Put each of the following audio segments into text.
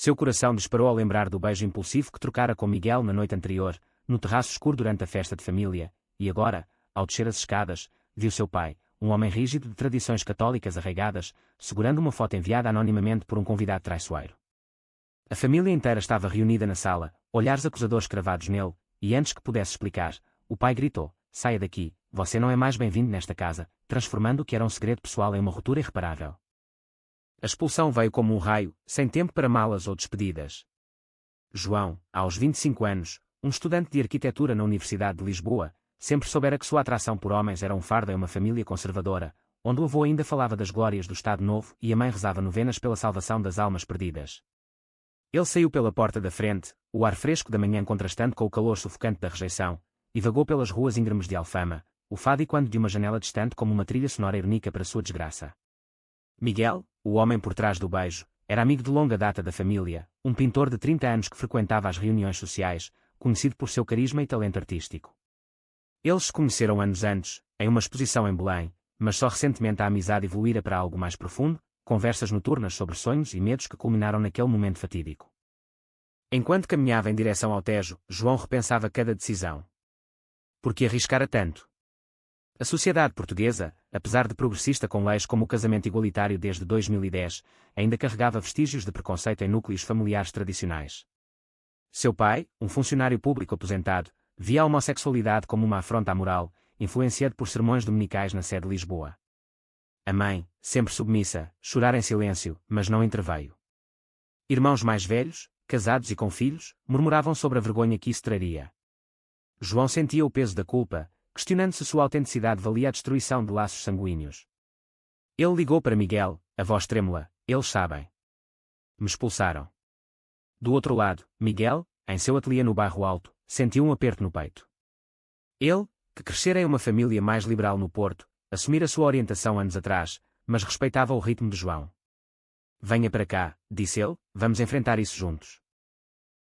Seu coração disparou ao lembrar do beijo impulsivo que trocara com Miguel na noite anterior, no terraço escuro durante a festa de família, e agora, ao descer as escadas, viu seu pai, um homem rígido de tradições católicas arraigadas, segurando uma foto enviada anonimamente por um convidado traiçoeiro. A família inteira estava reunida na sala, olhares acusadores cravados nele, e antes que pudesse explicar, o pai gritou: "Saia daqui, você não é mais bem-vindo nesta casa", transformando o que era um segredo pessoal em uma ruptura irreparável. A expulsão veio como um raio, sem tempo para malas ou despedidas. João, aos 25 anos, um estudante de arquitetura na Universidade de Lisboa, sempre soubera que sua atração por homens era um fardo em uma família conservadora, onde o avô ainda falava das glórias do Estado Novo e a mãe rezava novenas pela salvação das almas perdidas. Ele saiu pela porta da frente, o ar fresco da manhã contrastando com o calor sufocante da rejeição, e vagou pelas ruas íngremes de Alfama, o fado ecoando de uma janela distante como uma trilha sonora irónica para sua desgraça. Miguel, o homem por trás do beijo, era amigo de longa data da família, um pintor de 30 anos que frequentava as reuniões sociais, conhecido por seu carisma e talento artístico. Eles se conheceram anos antes, em uma exposição em Belém, mas só recentemente a amizade evoluíra para algo mais profundo, conversas noturnas sobre sonhos e medos que culminaram naquele momento fatídico. Enquanto caminhava em direção ao Tejo, João repensava cada decisão. Por que arriscara tanto? A sociedade portuguesa, apesar de progressista com leis como o casamento igualitário desde 2010, ainda carregava vestígios de preconceito em núcleos familiares tradicionais. Seu pai, um funcionário público aposentado, via a homossexualidade como uma afronta à moral, influenciado por sermões dominicais na sede de Lisboa. A mãe, sempre submissa, chorara em silêncio, mas não interveio. Irmãos mais velhos, casados e com filhos, murmuravam sobre a vergonha que isso traria. João sentia o peso da culpa, questionando se sua autenticidade valia a destruição de laços sanguíneos. Ele ligou para Miguel, a voz trêmula: "Eles sabem. Me expulsaram." Do outro lado, Miguel, em seu ateliê no Bairro Alto, sentiu um aperto no peito. Ele, que crescera em uma família mais liberal no Porto, assumira sua orientação anos atrás, mas respeitava o ritmo de João. "Venha para cá", disse ele, "vamos enfrentar isso juntos."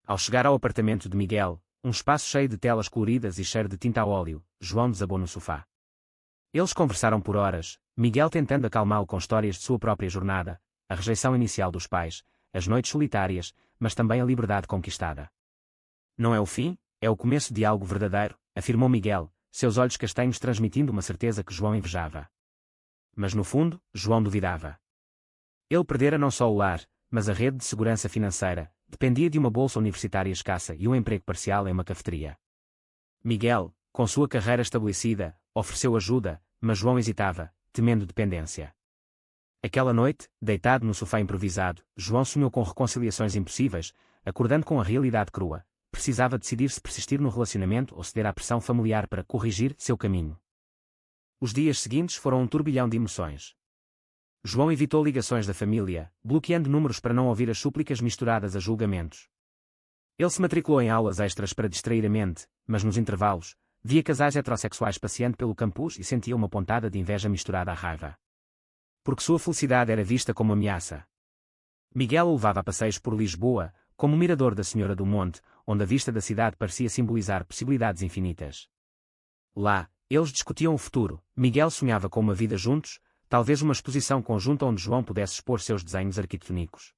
Ao chegar ao apartamento de Miguel, um espaço cheio de telas coloridas e cheiro de tinta a óleo, João desabou no sofá. Eles conversaram por horas, Miguel tentando acalmá-lo com histórias de sua própria jornada, a rejeição inicial dos pais, as noites solitárias, mas também a liberdade conquistada. "Não é o fim, é o começo de algo verdadeiro", afirmou Miguel, seus olhos castanhos transmitindo uma certeza que João invejava. Mas no fundo, João duvidava. Ele perdera não só o lar, mas a rede de segurança financeira, dependia de uma bolsa universitária escassa e um emprego parcial em uma cafeteria. Miguel, com sua carreira estabelecida, ofereceu ajuda, mas João hesitava, temendo dependência. Aquela noite, deitado no sofá improvisado, João sonhou com reconciliações impossíveis, acordando com a realidade crua. Precisava decidir se persistir no relacionamento ou ceder à pressão familiar para corrigir seu caminho. Os dias seguintes foram um turbilhão de emoções. João evitou ligações da família, bloqueando números para não ouvir as súplicas misturadas a julgamentos. Ele se matriculou em aulas extras para distrair a mente, mas nos intervalos, via casais heterossexuais passeando pelo campus e sentia uma pontada de inveja misturada à raiva. Porque sua felicidade era vista como ameaça. Miguel o levava a passeios por Lisboa, como o mirador da Senhora do Monte, onde a vista da cidade parecia simbolizar possibilidades infinitas. Lá, eles discutiam o futuro, Miguel sonhava com uma vida juntos, talvez uma exposição conjunta onde João pudesse expor seus desenhos arquitetónicos.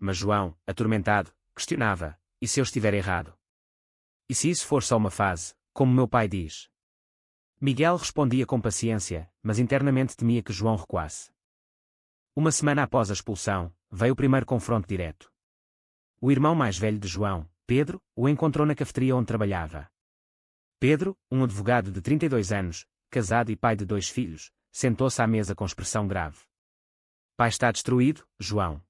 Mas João, atormentado, questionava: "E se eu estiver errado? E se isso for só uma fase, como meu pai diz?" Miguel respondia com paciência, mas internamente temia que João recuasse. Uma semana após a expulsão, veio o primeiro confronto direto. O irmão mais velho de João, Pedro, o encontrou na cafeteria onde trabalhava. Pedro, um advogado de 32 anos, casado e pai de 2 filhos, sentou-se à mesa com expressão grave. "Pai está destruído, João.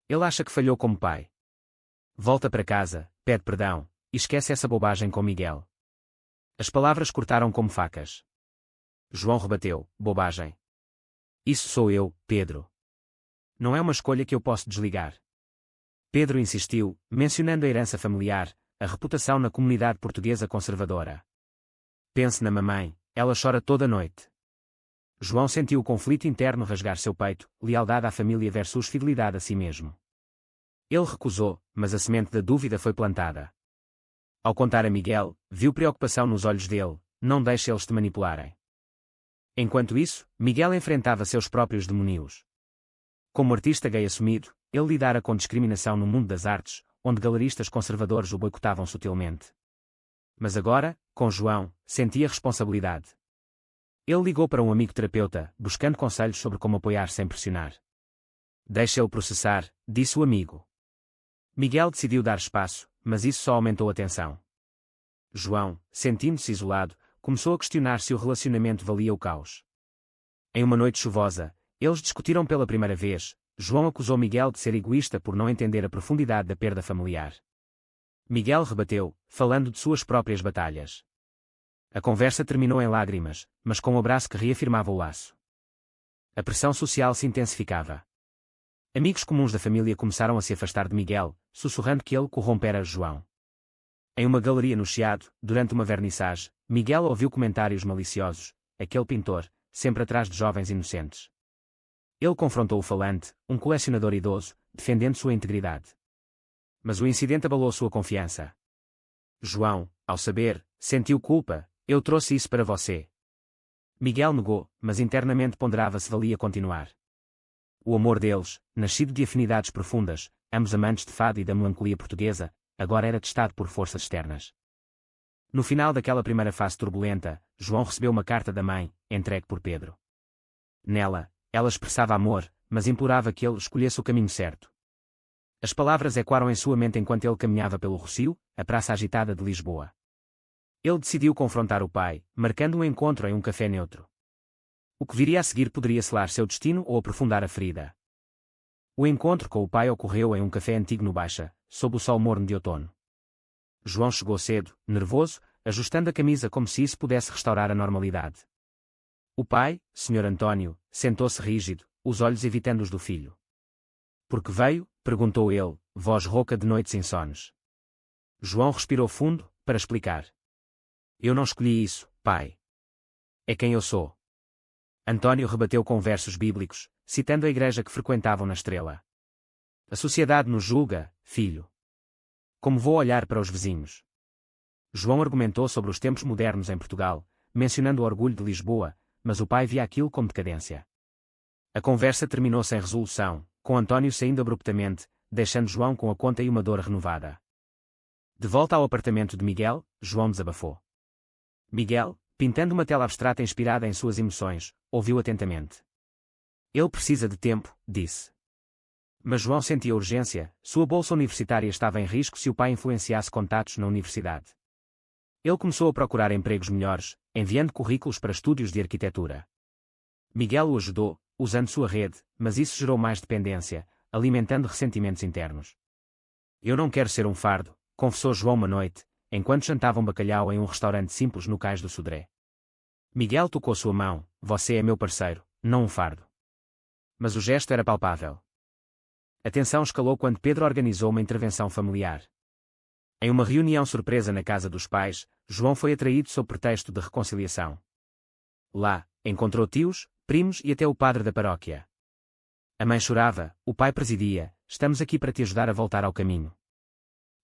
Ele acha que falhou como pai. Volta para casa, pede perdão, e esquece essa bobagem com Miguel." As palavras cortaram como facas. João rebateu: "Bobagem. Isso sou eu, Pedro. Não é uma escolha que eu posso desligar." Pedro insistiu, mencionando a herança familiar, a reputação na comunidade portuguesa conservadora. "Pense na mamãe, ela chora toda noite." João sentiu o conflito interno rasgar seu peito, lealdade à família versus fidelidade a si mesmo. Ele recusou, mas a semente da dúvida foi plantada. Ao contar a Miguel, viu preocupação nos olhos dele: "Não deixe eles te manipularem." Enquanto isso, Miguel enfrentava seus próprios demónios. Como artista gay assumido, ele lidara com discriminação no mundo das artes, onde galeristas conservadores o boicotavam sutilmente. Mas agora, com João, sentia responsabilidade. Ele ligou para um amigo terapeuta, buscando conselhos sobre como apoiar sem pressionar. Deixa-o processar, disse o amigo. Miguel decidiu dar espaço, mas isso só aumentou a tensão. João, sentindo-se isolado, começou a questionar se o relacionamento valia o caos. Em uma noite chuvosa, eles discutiram pela primeira vez. João acusou Miguel de ser egoísta por não entender a profundidade da perda familiar. Miguel rebateu, falando de suas próprias batalhas. A conversa terminou em lágrimas, mas com um abraço que reafirmava o laço. A pressão social se intensificava. Amigos comuns da família começaram a se afastar de Miguel, sussurrando que ele corrompera João. Em uma galeria no Chiado, durante uma vernissage, Miguel ouviu comentários maliciosos. Aquele pintor, sempre atrás de jovens inocentes. Ele confrontou o falante, um colecionador idoso, defendendo sua integridade. Mas o incidente abalou sua confiança. João, ao saber, sentiu culpa. Eu trouxe isso para você. Miguel negou, mas internamente ponderava se valia continuar. O amor deles, nascido de afinidades profundas, ambos amantes de fado e da melancolia portuguesa, agora era testado por forças externas. No final daquela primeira fase turbulenta, João recebeu uma carta da mãe, entregue por Pedro. Nela, ela expressava amor, mas implorava que ele escolhesse o caminho certo. As palavras ecoaram em sua mente enquanto ele caminhava pelo Rossio, a praça agitada de Lisboa. Ele decidiu confrontar o pai, marcando um encontro em um café neutro. O que viria a seguir poderia selar seu destino ou aprofundar a ferida. O encontro com o pai ocorreu em um café antigo no Baixa, sob o sol morno de outono. João chegou cedo, nervoso, ajustando a camisa como se isso pudesse restaurar a normalidade. O pai, Sr. Antônio, sentou-se rígido, os olhos evitando os do filho. Por que veio? Perguntou ele, voz rouca de noites insones. João respirou fundo, para explicar. Eu não escolhi isso, pai. É quem eu sou. Antônio rebateu com versos bíblicos, citando a igreja que frequentavam na Estrela. A sociedade nos julga, filho. Como vou olhar para os vizinhos? João argumentou sobre os tempos modernos em Portugal, mencionando o orgulho de Lisboa, mas o pai via aquilo como decadência. A conversa terminou sem resolução, com Antônio saindo abruptamente, deixando João com a conta e uma dor renovada. De volta ao apartamento de Miguel, João desabafou. Miguel, pintando uma tela abstrata inspirada em suas emoções, ouviu atentamente. Ele precisa de tempo, disse. Mas João sentia urgência, sua bolsa universitária estava em risco se o pai influenciasse contatos na universidade. Ele começou a procurar empregos melhores, enviando currículos para estúdios de arquitetura. Miguel o ajudou, usando sua rede, mas isso gerou mais dependência, alimentando ressentimentos internos. Eu não quero ser um fardo, confessou João uma noite, enquanto jantavam bacalhau em um restaurante simples no Cais do Sodré. Miguel tocou sua mão, você é meu parceiro, não um fardo. Mas o gesto era palpável. A tensão escalou quando Pedro organizou uma intervenção familiar. Em uma reunião surpresa na casa dos pais, João foi atraído sob pretexto de reconciliação. Lá, encontrou tios, primos e até o padre da paróquia. A mãe chorava, o pai presidia, estamos aqui para te ajudar a voltar ao caminho.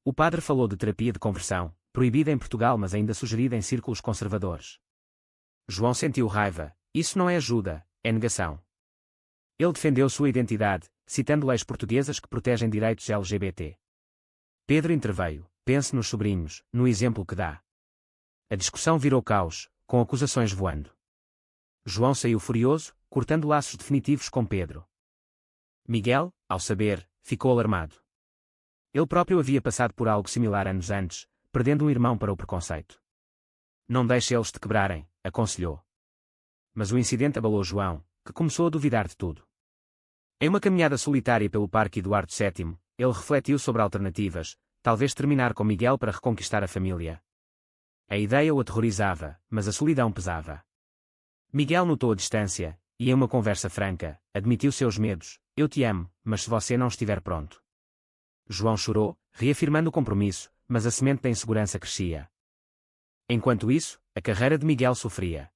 O padre falou de terapia de conversão, proibida em Portugal mas ainda sugerida em círculos conservadores. João sentiu raiva, isso não é ajuda, é negação. Ele defendeu sua identidade, citando leis portuguesas que protegem direitos LGBT. Pedro interveio, pense nos sobrinhos, no exemplo que dá. A discussão virou caos, com acusações voando. João saiu furioso, cortando laços definitivos com Pedro. Miguel, ao saber, ficou alarmado. Ele próprio havia passado por algo similar anos antes, perdendo um irmão para o preconceito. Não deixe eles te quebrarem, aconselhou. Mas o incidente abalou João, que começou a duvidar de tudo. Em uma caminhada solitária pelo Parque Eduardo VII, ele refletiu sobre alternativas, talvez terminar com Miguel para reconquistar a família. A ideia o aterrorizava, mas a solidão pesava. Miguel notou a distância, e em uma conversa franca, admitiu seus medos, eu te amo, mas se você não estiver pronto. João chorou, reafirmando o compromisso, mas a semente da insegurança crescia. Enquanto isso, a carreira de Miguel sofria.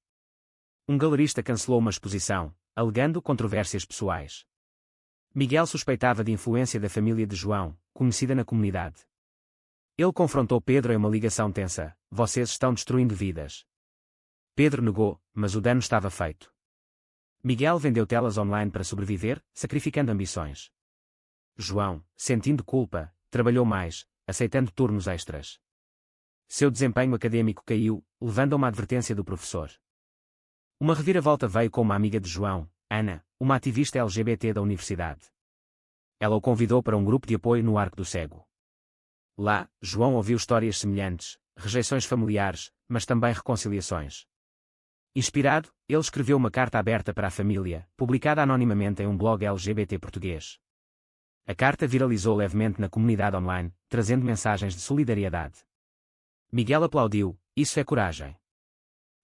Um galerista cancelou uma exposição, alegando controvérsias pessoais. Miguel suspeitava de influência da família de João, conhecida na comunidade. Ele confrontou Pedro em uma ligação tensa, vocês estão destruindo vidas. Pedro negou, mas o dano estava feito. Miguel vendeu telas online para sobreviver, sacrificando ambições. João, sentindo culpa, trabalhou mais, aceitando turnos extras. Seu desempenho acadêmico caiu, levando a uma advertência do professor. Uma reviravolta veio com uma amiga de João, Ana, uma ativista LGBT da universidade. Ela o convidou para um grupo de apoio no Arco do Cego. Lá, João ouviu histórias semelhantes, rejeições familiares, mas também reconciliações. Inspirado, ele escreveu uma carta aberta para a família, publicada anonimamente em um blog LGBT português. A carta viralizou levemente na comunidade online, trazendo mensagens de solidariedade. Miguel aplaudiu, isso é coragem.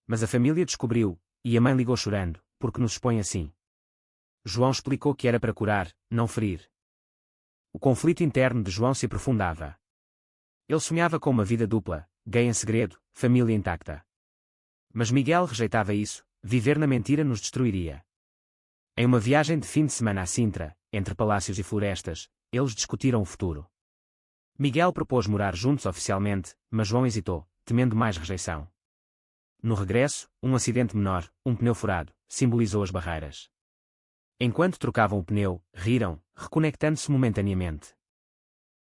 Mas a família descobriu, e a mãe ligou chorando, porque nos expõe assim. João explicou que era para curar, não ferir. O conflito interno de João se aprofundava. Ele sonhava com uma vida dupla, gay em segredo, família intacta. Mas Miguel rejeitava isso, viver na mentira nos destruiria. Em uma viagem de fim de semana a Sintra, entre palácios e florestas, eles discutiram o futuro. Miguel propôs morar juntos oficialmente, mas João hesitou, temendo mais rejeição. No regresso, um acidente menor, um pneu furado, simbolizou as barreiras. Enquanto trocavam o pneu, riram, reconectando-se momentaneamente.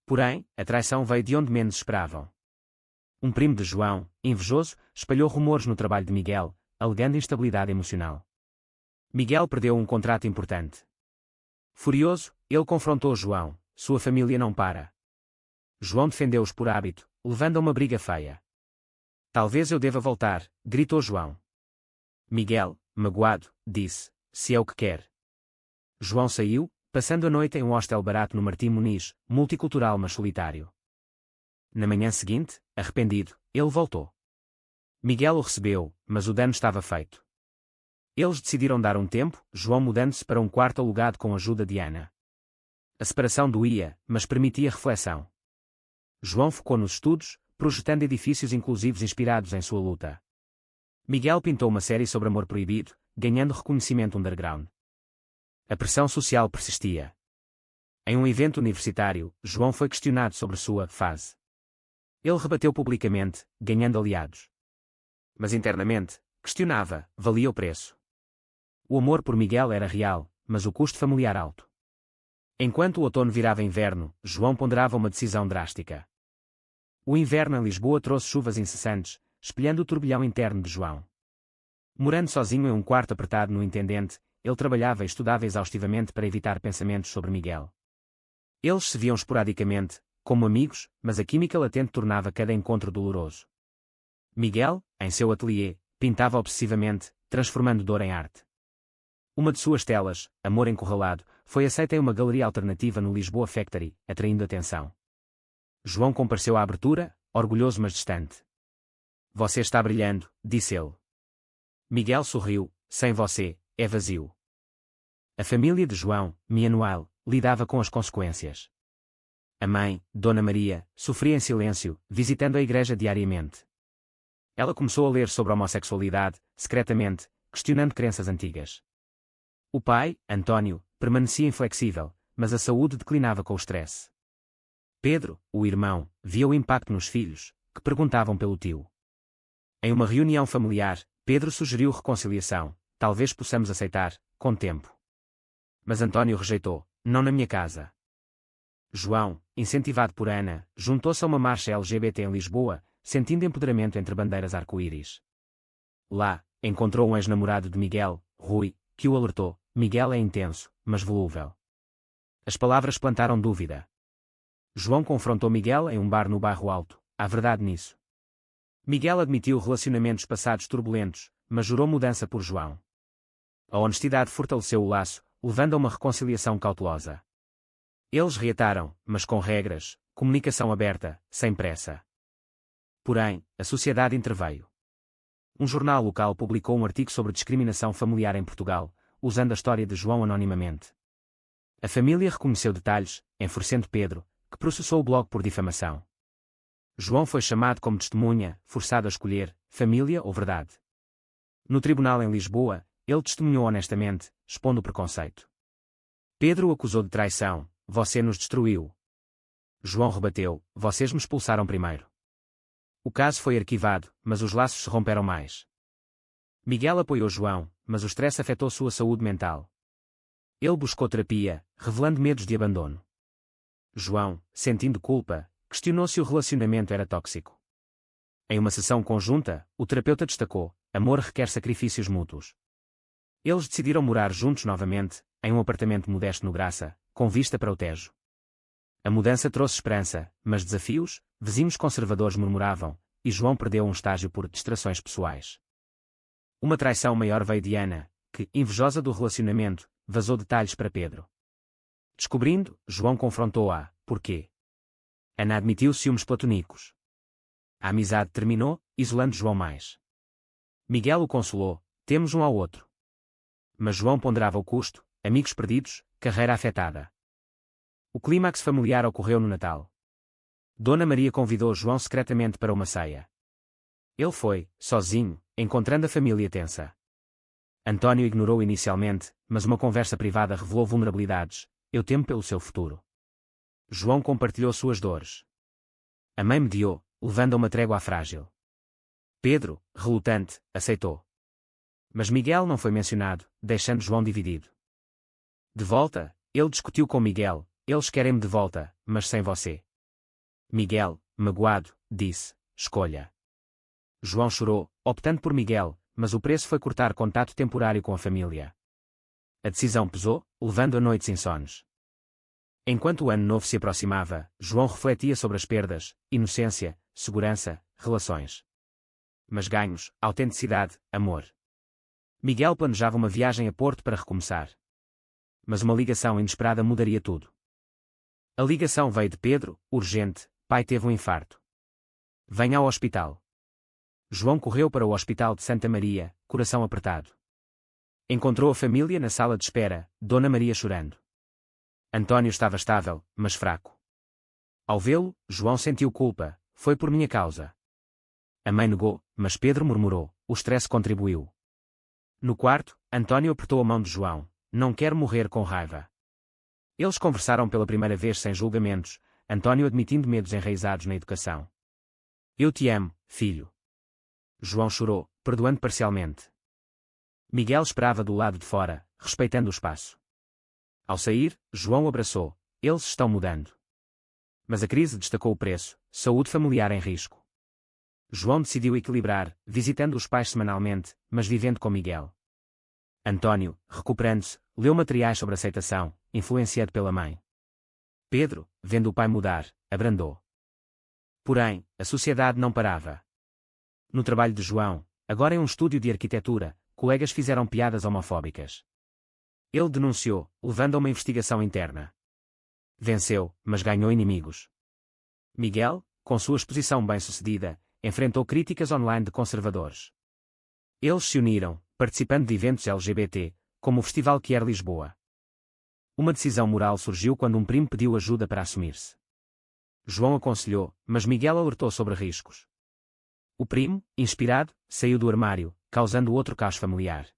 Porém, a traição veio de onde menos esperavam. Um primo de João, invejoso, espalhou rumores no trabalho de Miguel, alegando instabilidade emocional. Miguel perdeu um contrato importante. Furioso, ele confrontou João, sua família não para. João defendeu-os por hábito, levando a uma briga feia. Talvez eu deva voltar, gritou João. Miguel, magoado, disse, se é o que quer. João saiu, passando a noite em um hostel barato no Martim Muniz, multicultural mas solitário. Na manhã seguinte, arrependido, ele voltou. Miguel o recebeu, mas o dano estava feito. Eles decidiram dar um tempo, João mudando-se para um quarto alugado com a ajuda de Ana. A separação doía, mas permitia reflexão. João focou nos estudos, projetando edifícios inclusivos inspirados em sua luta. Miguel pintou uma série sobre amor proibido, ganhando reconhecimento underground. A pressão social persistia. Em um evento universitário, João foi questionado sobre sua fase. Ele rebateu publicamente, ganhando aliados. Mas internamente, questionava, valia o preço. O amor por Miguel era real, mas o custo familiar alto. Enquanto o outono virava inverno, João ponderava uma decisão drástica. O inverno em Lisboa trouxe chuvas incessantes, espelhando o turbilhão interno de João. Morando sozinho em um quarto apertado no Intendente, ele trabalhava e estudava exaustivamente para evitar pensamentos sobre Miguel. Eles se viam esporadicamente, como amigos, mas a química latente tornava cada encontro doloroso. Miguel, em seu ateliê, pintava obsessivamente, transformando dor em arte. Uma de suas telas, Amor Encurralado, foi aceita em uma galeria alternativa no Lisboa Factory, atraindo atenção. João compareceu à abertura, orgulhoso mas distante. Você está brilhando, disse ele. Miguel sorriu, sem você, é vazio. A família de João, Mianuel, lidava com as consequências. A mãe, Dona Maria, sofria em silêncio, visitando a igreja diariamente. Ela começou a ler sobre a homossexualidade, secretamente, questionando crenças antigas. O pai, António, permanecia inflexível, mas a saúde declinava com o estresse. Pedro, o irmão, via o impacto nos filhos, que perguntavam pelo tio. Em uma reunião familiar, Pedro sugeriu reconciliação, talvez possamos aceitar, com tempo. Mas António rejeitou, não na minha casa. João, incentivado por Ana, juntou-se a uma marcha LGBT em Lisboa, sentindo empoderamento entre bandeiras arco-íris. Lá, encontrou um ex-namorado de Miguel, Rui, que o alertou, Miguel é intenso, mas volúvel. As palavras plantaram dúvida. João confrontou Miguel em um bar no Bairro Alto, há verdade nisso. Miguel admitiu relacionamentos passados turbulentos, mas jurou mudança por João. A honestidade fortaleceu o laço, levando a uma reconciliação cautelosa. Eles reataram, mas com regras, comunicação aberta, sem pressa. Porém, a sociedade interveio. Um jornal local publicou um artigo sobre discriminação familiar em Portugal, usando a história de João anonimamente. A família reconheceu detalhes, enfurecendo Pedro, que processou o blog por difamação. João foi chamado como testemunha, forçado a escolher, família ou verdade. No tribunal em Lisboa, ele testemunhou honestamente, expondo o preconceito. Pedro o acusou de traição, você nos destruiu. João rebateu, vocês me expulsaram primeiro. O caso foi arquivado, mas os laços se romperam mais. Miguel apoiou João, mas o stress afetou sua saúde mental. Ele buscou terapia, revelando medos de abandono. João, sentindo culpa, questionou se o relacionamento era tóxico. Em uma sessão conjunta, o terapeuta destacou: amor requer sacrifícios mútuos. Eles decidiram morar juntos novamente, em um apartamento modesto no Graça, com vista para o Tejo. A mudança trouxe esperança, mas desafios, vizinhos conservadores murmuravam, e João perdeu um estágio por distrações pessoais. Uma traição maior veio de Ana, que, invejosa do relacionamento, vazou detalhes para Pedro. Descobrindo, João confrontou-a: porquê? Ana admitiu ciúmes platonicos. A amizade terminou, isolando João mais. Miguel o consolou: temos um ao outro. Mas João ponderava o custo: amigos perdidos, carreira afetada. O clímax familiar ocorreu no Natal. Dona Maria convidou João secretamente para uma ceia. Ele foi, sozinho, encontrando a família tensa. António ignorou inicialmente, mas uma conversa privada revelou vulnerabilidades: eu temo pelo seu futuro. João compartilhou suas dores. A mãe mediou, levando a uma trégua frágil. Pedro, relutante, aceitou. Mas Miguel não foi mencionado, deixando João dividido. De volta, ele discutiu com Miguel: eles querem-me de volta, mas sem você. Miguel, magoado, disse: escolha. João chorou, optando por Miguel, mas o preço foi cortar contato temporário com a família. A decisão pesou, levando a noites insones. Enquanto o ano novo se aproximava, João refletia sobre as perdas: inocência, segurança, relações. Mas ganhos, autenticidade, amor. Miguel planejava uma viagem a Porto para recomeçar. Mas uma ligação inesperada mudaria tudo. A ligação veio de Pedro: urgente, pai teve um infarto. Venha ao hospital. João correu para o Hospital de Santa Maria, coração apertado. Encontrou a família na sala de espera, Dona Maria chorando. António estava estável, mas fraco. Ao vê-lo, João sentiu culpa: foi por minha causa. A mãe negou, mas Pedro murmurou: o estresse contribuiu. No quarto, António apertou a mão de João: não quero morrer com raiva. Eles conversaram pela primeira vez sem julgamentos, António admitindo medos enraizados na educação. Eu te amo, filho. João chorou, perdoando parcialmente. Miguel esperava do lado de fora, respeitando o espaço. Ao sair, João o abraçou: eles estão mudando. Mas a crise destacou o preço: saúde familiar em risco. João decidiu equilibrar, visitando os pais semanalmente, mas vivendo com Miguel. António, recuperando-se, leu materiais sobre aceitação, influenciado pela mãe. Pedro, vendo o pai mudar, abrandou. Porém, a sociedade não parava. No trabalho de João, agora em um estúdio de arquitetura, colegas fizeram piadas homofóbicas. Ele denunciou, levando a uma investigação interna. Venceu, mas ganhou inimigos. Miguel, com sua exposição bem-sucedida, enfrentou críticas online de conservadores. Eles se uniram, participando de eventos LGBT, como o Festival Queer Lisboa. Uma decisão moral surgiu quando um primo pediu ajuda para assumir-se. João aconselhou, mas Miguel alertou sobre riscos. O primo, inspirado, saiu do armário, causando outro caos familiar.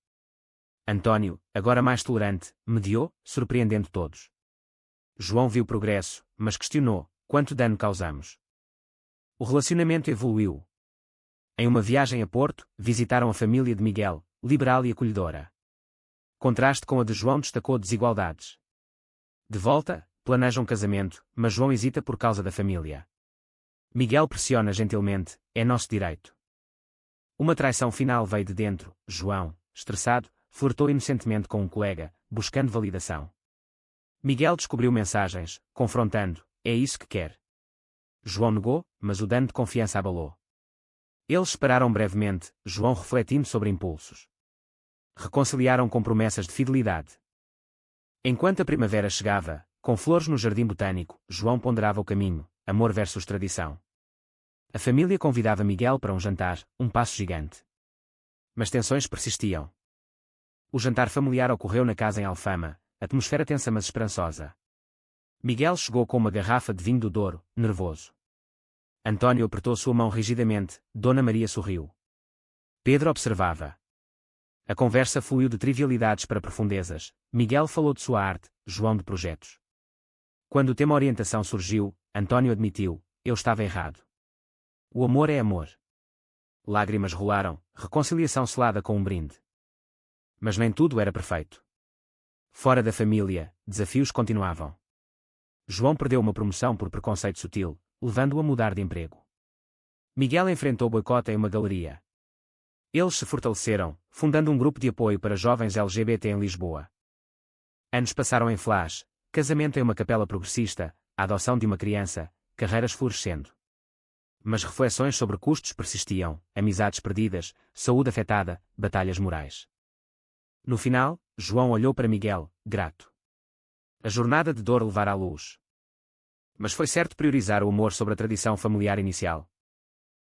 António, agora mais tolerante, mediou, surpreendendo todos. João viu progresso, mas questionou: quanto dano causamos? O relacionamento evoluiu. Em uma viagem a Porto, visitaram a família de Miguel, liberal e acolhedora. Contraste com a de João destacou desigualdades. De volta, planejam casamento, mas João hesita por causa da família. Miguel pressiona gentilmente: é nosso direito. Uma traição final veio de dentro: João, estressado, flertou inocentemente com um colega, buscando validação. Miguel descobriu mensagens, confrontando: é isso que quer. João negou, mas o dano de confiança abalou. Eles separaram brevemente, João refletindo sobre impulsos. Reconciliaram com promessas de fidelidade. Enquanto a primavera chegava, com flores no jardim botânico, João ponderava o caminho: amor versus tradição. A família convidava Miguel para um jantar, um passo gigante. Mas tensões persistiam. O jantar familiar ocorreu na casa em Alfama, atmosfera tensa mas esperançosa. Miguel chegou com uma garrafa de vinho do Douro, nervoso. António apertou sua mão rigidamente, Dona Maria sorriu. Pedro observava. A conversa fluiu de trivialidades para profundezas, Miguel falou de sua arte, João de projetos. Quando o tema orientação surgiu, António admitiu: eu estava errado. O amor é amor. Lágrimas rolaram, reconciliação selada com um brinde. Mas nem tudo era perfeito. Fora da família, desafios continuavam. João perdeu uma promoção por preconceito sutil, levando-o a mudar de emprego. Miguel enfrentou boicote em uma galeria. Eles se fortaleceram, fundando um grupo de apoio para jovens LGBT em Lisboa. Anos passaram em flash, casamento em uma capela progressista, a adoção de uma criança, carreiras florescendo. Mas reflexões sobre custos persistiam, amizades perdidas, saúde afetada, batalhas morais. No final, João olhou para Miguel, grato. A jornada de dor levara à luz. Mas foi certo priorizar o amor sobre a tradição familiar inicial.